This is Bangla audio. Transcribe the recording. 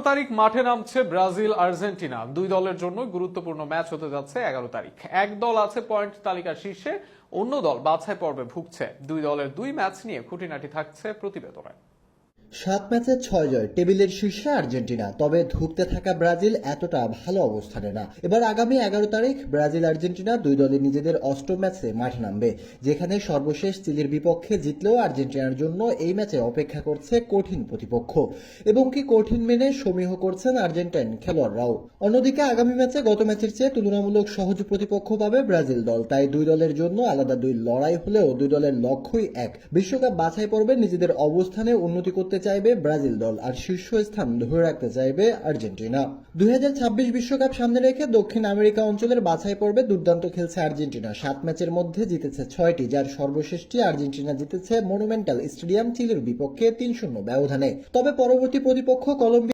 তারিখ মাঠে নামছে ব্রাজিল আর্জেন্টিনা। দুই দলের জন্য গুরুত্বপূর্ণ ম্যাচ হতে যাচ্ছে 11 তারিখ। এক দল আছে পয়েন্ট তালিকার শীর্ষে, অন্য দল বাছাই পর্বে ভুগছে। দুই দলের দুই ম্যাচ নিয়ে খুঁটিনাটি থাকছে প্রতিবেদনে। 7 ম্যাচে 6 জয়, টেবিলের শীর্ষে আর্জেন্টিনা। তবে ধুঁকতে থাকা ব্রাজিল এতটা ভালো অবস্থানে না। এবার আগামী 11 তারিখ ব্রাজিল আর্জেন্টিনা দুই দলই নিজেদের অষ্টম ম্যাচে মাঠে নামবে, যেখানে সর্বশেষ চিলির বিপক্ষে জিতলেও আর্জেন্টিনার জন্য এই ম্যাচে অপেক্ষা করছে কঠিন প্রতিপক্ষ, এবং কি কঠিন মেনে সমীহ করছেন আর্জেন্টাইন খেলোয়াড়রাও। অন্যদিকে আগামী ম্যাচে গত ম্যাচের চেয়ে তুলনামূলক সহজ প্রতিপক্ষ পাবে ব্রাজিল দল। তাই দুই দলের জন্য আলাদা দুই লড়াই হলেও দুই দলের লক্ষ্যই এক, বিশ্বকাপ বাছাই পর্বে নিজেদের অবস্থানে উন্নতি করতে চাইবে ব্রাজিল দল, আর শীর্ষস্থান ধরে রাখতে চাইবে আর্জেন্টিনা। 2026 বিশ্বকাপ সামনে রেখে দক্ষিণ আমেরিকা অঞ্চলের বাছাই পর্বে দুর্দান্ত খেলছে আর্জেন্টিনা। 7 ম্যাচের মধ্যে জিতেছে 6টি, যার সর্বশেষটি আর্জেন্টিনা জিতেছে মনুমেন্টাল স্টেডিয়াম চিলির বিপক্ষে 3-0 ব্যবধানে। তবে পরবর্তী প্রতিপক্ষ কলম্বিয়া